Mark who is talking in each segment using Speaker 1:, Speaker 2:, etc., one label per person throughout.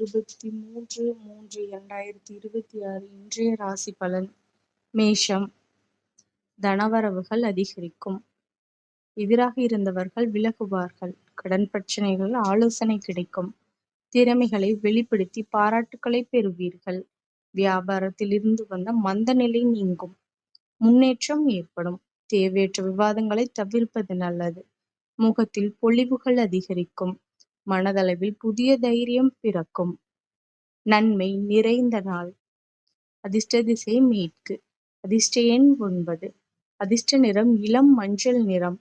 Speaker 1: 23/3/2026 இன்றைய ராசி பலன். மேஷம். தனவரவுகள் அதிகரிக்கும். எதிராக இருந்தவர்கள் விலகுவார்கள். கடன் பிரச்சனைகள் ஆலோசனை கிடைக்கும். திறமைகளை வெளிப்படுத்தி பாராட்டுக்களை பெறுவீர்கள். வியாபாரத்தில் இருந்து வந்த மந்த நிலை நீங்கும். முன்னேற்றம் ஏற்படும். தேவையற்ற விவாதங்களை தவிர்ப்பது நல்லது. முகத்தில் பொலிவுகள் அதிகரிக்கும். மனதளவில் புதிய தைரியம் பிறக்கும். நன்மை நிறைந்த நாள். அதிர்ஷ்ட திசை மேற்கு. அதிர்ஷ்ட எண் 9. அதிர்ஷ்ட நிறம் இளம் மஞ்சள் நிறம்.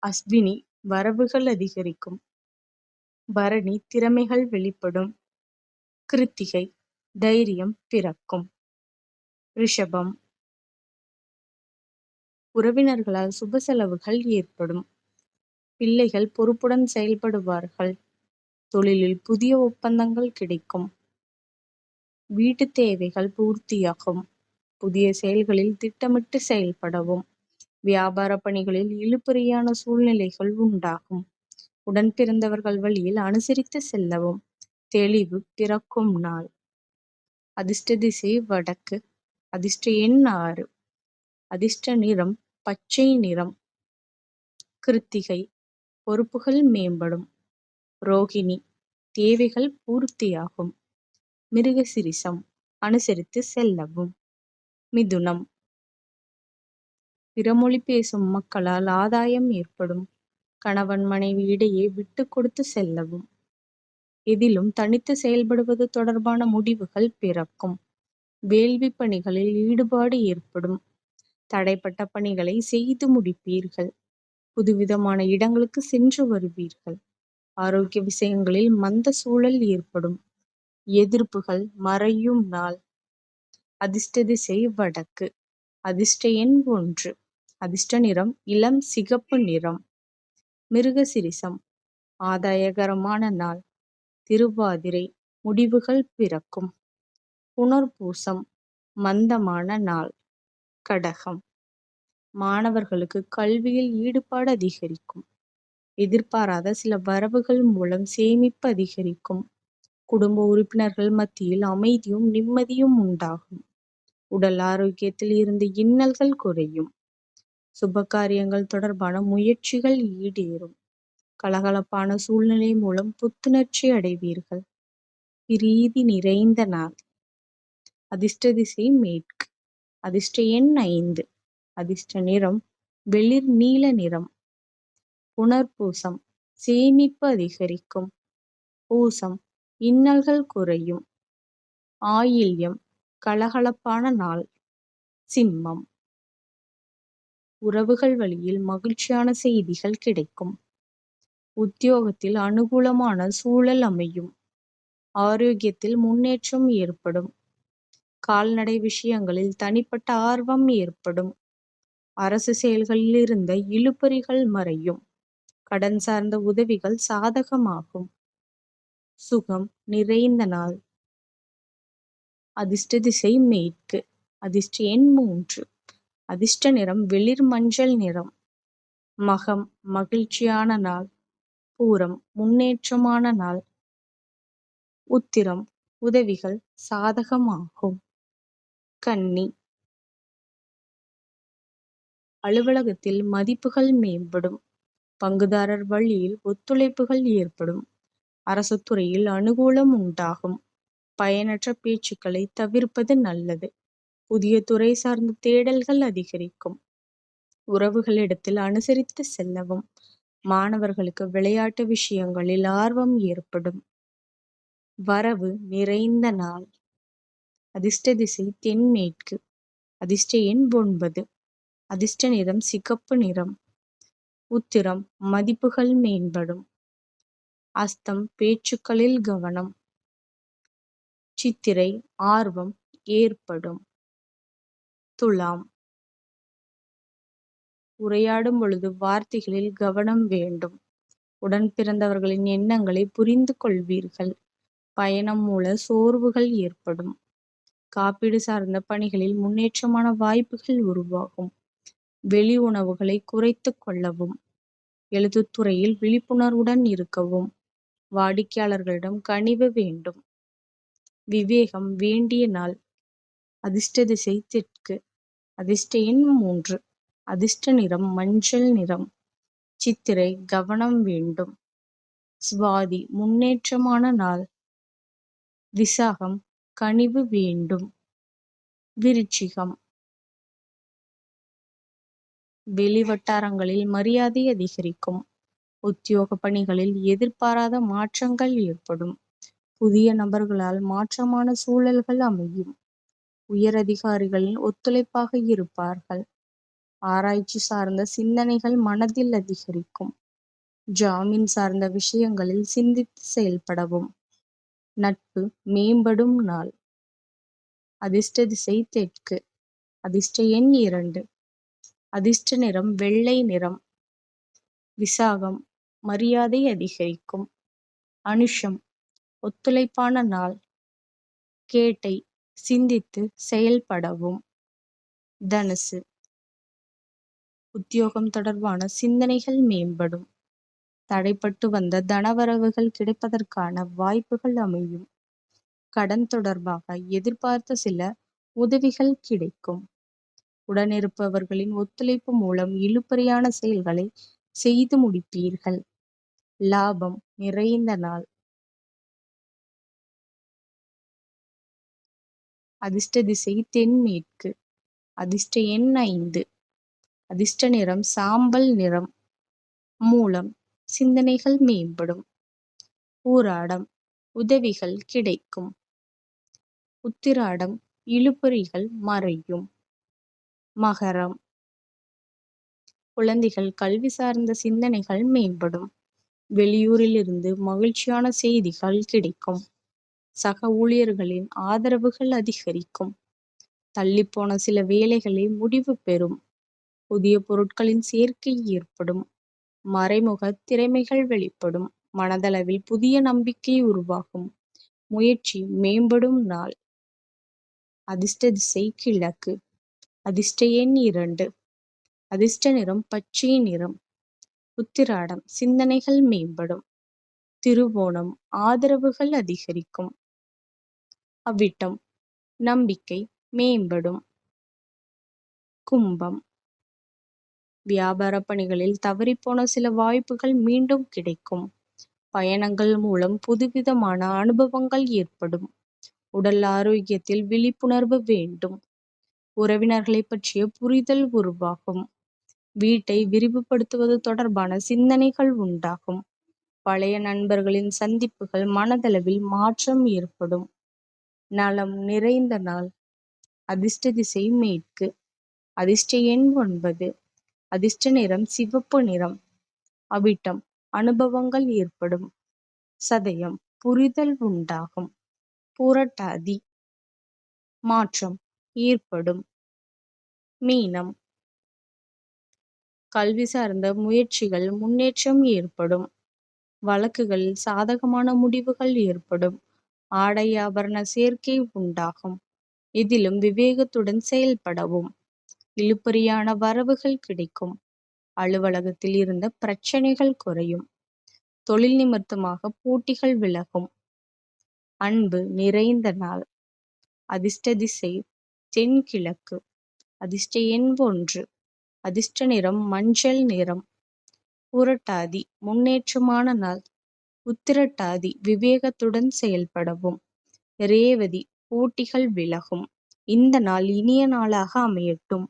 Speaker 1: அஸ்வினி வரவுகள் அதிகரிக்கும். பரணி திறமைகள் வெளிப்படும். கிருத்திகை தைரியம் பிறக்கும். ரிஷபம். உறவினர்களால் சுப செலவுகள் ஏற்படும். பிள்ளைகள் பொறுப்புடன் செயல்படுவார்கள். தொழிலில் புதிய ஒப்பந்தங்கள் கிடைக்கும். வீட்டு தேவைகள் பூர்த்தியாகும். புதிய செயல்களில் திட்டமிட்டு செயல்படவும். வியாபார பணிகளில் இழுபறியான சூழ்நிலைகள் உண்டாகும். உடன் பிறந்தவர்கள் வழியில் அனுசரித்து செல்லவும். தெளிவு பிறக்கும் நாள். அதிர்ஷ்ட திசை வடக்கு. அதிர்ஷ்ட எண் 6. அதிர்ஷ்ட நிறம் பச்சை நிறம். கிருத்திகை பொறுப்புகள் மேம்படும். ரோகிணி தேவைகள் பூர்த்தியாகும். மிருகசிரிசம் அனுசரித்து செல்லவும். மிதுனம். பிறமொழி பேசும் மக்களால் ஆதாயம் ஏற்படும். கணவன் மனைவி இடையே விட்டு கொடுத்து செல்லவும். எதிலும் தனித்து செயல்படுவது தொடர்பான முடிவுகள் பிறக்கும். வேள்வி பணிகளில் ஈடுபாடு ஏற்படும். தடைப்பட்ட பணிகளை செய்து முடிப்பீர்கள். புதுவிதமான இடங்களுக்கு சென்று வருவீர்கள். ஆரோக்கிய விஷயங்களில் மந்த சூழல் ஏற்படும். எதிர்ப்புகள் மறையும் நாள். அதிர்ஷ்ட திசை வடக்கு. அதிர்ஷ்ட எண் 1. அதிர்ஷ்ட நிறம் இளம் சிகப்பு நிறம். மிருகசிரிசம் ஆதாயகரமான நாள். திருவாதிரை முடிவுகள் பிறக்கும். புனர்பூசம் மந்தமான நாள். கடகம். மாணவர்களுக்கு கல்வியில் ஈடுபாடு அதிகரிக்கும். எதிர்பாராத சில வரவுகள் மூலம் சேமிப்பு அதிகரிக்கும். குடும்ப உறுப்பினர்கள் மத்தியில் அமைதியும் நிம்மதியும் உண்டாகும். உடல் ஆரோக்கியத்தில் இருந்து இன்னல்கள் குறையும். சுப காரியங்கள் தொடர்பான முயற்சிகள் ஈடேறும். கலகலப்பான சூழ்நிலை மூலம் புத்துணர்ச்சி அடைவீர்கள். பிரீதி நிறைந்த நாள். அதிர்ஷ்ட திசை மேற்கு. அதிர்ஷ்ட எண் 5. அதிர்ஷ்ட நிறம் வெளிர் நீல நிறம். புனர்பூசம் சேமிப்பு அதிகரிக்கும். பூசம் இன்னல்கள் குறையும். ஆயில்யம் கலகலப்பான நாள். சிம்மம். உறவுகள் வழியில் மகிழ்ச்சியான செய்திகள் கிடைக்கும். உத்தியோகத்தில் அனுகூலமான சூழல் அமையும். ஆரோக்கியத்தில் முன்னேற்றம் ஏற்படும். கால்நடை விஷயங்களில் தனிப்பட்ட ஆர்வம் ஏற்படும். அரசு செயல்களில் இருந்த இழுபறிகள் மறையும். கடன் சார்ந்த உதவிகள் சாதகமாகும். சுகம் நிறைந்த நாள். அதிர்ஷ்ட திசை மேற்கு. அதிர்ஷ்ட எண் 3. அதிர்ஷ்ட நிறம் வெளிர் மஞ்சள் நிறம். மகம் மகிழ்ச்சியான நாள். பூரம் முன்னேற்றமான நாள். உத்திரம் உதவிகள் சாதகமாகும். கன்னி. அலுவலகத்தில் மதிப்புகள் மேம்படும். பங்குதாரர் வழியில் ஒத்துழைப்புகள் ஏற்படும். அரசு துறையில் அனுகூலம் உண்டாகும். பயனற்ற பேச்சுக்களை தவிர்ப்பது நல்லது. புதிய துறை சார்ந்த தேடல்கள் அதிகரிக்கும். உறவுகளிடத்தில் அனுசரித்து செல்லவும். மாணவர்களுக்கு விளையாட்டு விஷயங்களில் ஆர்வம் ஏற்படும். வரவு நிறைந்த நாள். அதிர்ஷ்ட திசை தென்மேற்கு. அதிர்ஷ்ட எண் 9. அதிர்ஷ்ட நிறம் சிகப்பு நிறம். உத்திரம் மதிப்புகள் மேம்படும். அஸ்தம் பேச்சுக்களில் கவனம். சித்திரை ஆர்வம் ஏற்படும். துலாம். உரையாடும் பொழுது வார்த்தைகளில் கவனம் வேண்டும். உடன் பிறந்தவர்களின் எண்ணங்களை புரிந்து கொள்வீர்கள். பயணம் மூல சோர்வுகள் ஏற்படும். காப்பீடு சார்ந்த பணிகளில் முன்னேற்றமான வாய்ப்புகள் உருவாகும். வெளி உணவுகளை குறைத்து கொள்ளவும். எழுத்துத்துறையில் விழிப்புணர்வுடன் இருக்கவும். வாடிக்கையாளர்களிடம் கனிவு வேண்டும். விவேகம் வேண்டிய நாள். அதிர்ஷ்ட திசை தெற்கு. அதிர்ஷ்ட எண் 3. அதிர்ஷ்ட நிறம் மஞ்சள் நிறம். சித்திரை கவனம் வேண்டும். சுவாதி முன்னேற்றமான நாள். விசாகம் கனிவு வேண்டும். விருச்சிகம் வெளிவட்டாரங்களில் மரியாதை அதிகரிக்கும். உத்தியோக பணிகளில் எதிர்பாராத மாற்றங்கள் ஏற்படும். புதிய நபர்களால் மாற்றமான சூழல்கள் அமையும். உயர் அதிகாரிகளின் ஒத்துழைப்பாக இருப்பார்கள். ஆராய்ச்சி சார்ந்த சிந்தனைகள் மனதில் அதிகரிக்கும். ஜாமீன் சார்ந்த விஷயங்களில் சிந்தித்து செயல்படவும். நட்பு மேம்படும் நாள். அதிர்ஷ்ட திசை தெற்கு. அதிர்ஷ்ட எண் 2. அதிர்ஷ்ட நிறம் வெள்ளை நிறம். விசாகம் மரியாதை அதிகரிக்கும். அனுஷம் ஒத்துழைப்பான நாள். கேட்டை சிந்தித்து செயல்படவும். தனுசு உத்தியோகம் தொடர்பான சிந்தனைகள் மேம்படும். தடைப்பட்டு வந்த தனவரவுகள் கிடைப்பதற்கான வாய்ப்புகள் அமையும். கடன் தொடர்பாக எதிர்பார்த்த சில உதவிகள் கிடைக்கும். உடனிருப்பவர்களின் ஒத்துழைப்பு மூலம் இழுபறியான செயல்களை செய்து முடிப்பீர்கள். லாபம் நிறைந்த நாள். அதிர்ஷ்ட திசை தென்மேற்கு. அதிர்ஷ்ட எண் 5. அதிர்ஷ்ட நிறம் சாம்பல் நிறம். மூலம் சிந்தனைகள் மேம்படும். பூராடம் உதவிகள் கிடைக்கும். உத்திராடம் இழுபறிகள் மறையும். மகரம் குழந்தைகள் கல்வி சார்ந்த சிந்தனைகள் மேம்படும். வெளியூரில் இருந்து மகிழ்ச்சியான செய்திகள் கிடைக்கும். சக ஊழியர்களின் ஆதரவுகள் அதிகரிக்கும். தள்ளிப்போன சில வேலைகளை முடிவு பெறும். புதிய பொருட்களின் சேர்க்கை ஏற்படும். மறைமுக திறமைகள் வெளிப்படும். மனதளவில் புதிய நம்பிக்கை உருவாகும். முயற்சி மேம்படும் நாள். அதிர்ஷ்ட திசை கிழக்கு. அதிர்ஷ்ட எண் 2. அதிர்ஷ்ட நிறம் பச்சை நிறம். உத்திராடம் சிந்தனைகள் மேம்படும். திருவோணம் ஆதரவுகள் அதிகரிக்கும். அவ்விட்டம் நம்பிக்கை மேம்படும். கும்பம் வியாபார பணிகளில் தவறிப்போன சில வாய்ப்புகள் மீண்டும் கிடைக்கும். பயணங்கள் மூலம் புதுவிதமான அனுபவங்கள் ஏற்படும். உடல் ஆரோக்கியத்தில் விழிப்புணர்வு வேண்டும். உறவினர்களை பற்றிய புரிதல் உருவாகும். வீட்டை விரிவுபடுத்துவது தொடர்பான சிந்தனைகள் உண்டாகும். பழைய நண்பர்களின் சந்திப்புகள் மனதளவில் மாற்றம் ஏற்படும். நலம் நிறைந்த நாள். அதிர்ஷ்ட திசை மேற்கு. அதிர்ஷ்ட எண் 9. அதிர்ஷ்ட நிறம் சிவப்பு நிறம். அவிட்டம் அனுபவங்கள் ஏற்படும். சதயம் புரிதல் உண்டாகும். புரட்டாதி மாற்றம் ஏற்படும். மீனம் கல்வி சார்ந்த முயற்சிகள் முன்னேற்றம் ஏற்படும். வழக்குகளில் சாதகமான முடிவுகள் ஏற்படும். ஆடை ஆபரண சேர்க்கை உண்டாகும். இதிலும் விவேகத்துடன் செயல்படவும். இழுபறியான வரவுகள் கிடைக்கும். அலுவலகத்தில் இருந்த பிரச்சனைகள் குறையும். தொழில் நிமித்தமாக போட்டிகள் விலகும். அன்பு நிறைந்த நாள். அதிர்ஷ்ட திசை தென்கிழக்கு. அதிர்ஷ்ட எண் 1. அதிர்ஷ்ட நிறம் மஞ்சள் நிறம். புரட்டாதி முன்னேற்றமான நாள். உத்திரட்டாதி விவேகத்துடன் செயல்படவும். ரேவதி போட்டிகள் விலகும். இந்த நாள் இனிய நாளாக அமையட்டும்.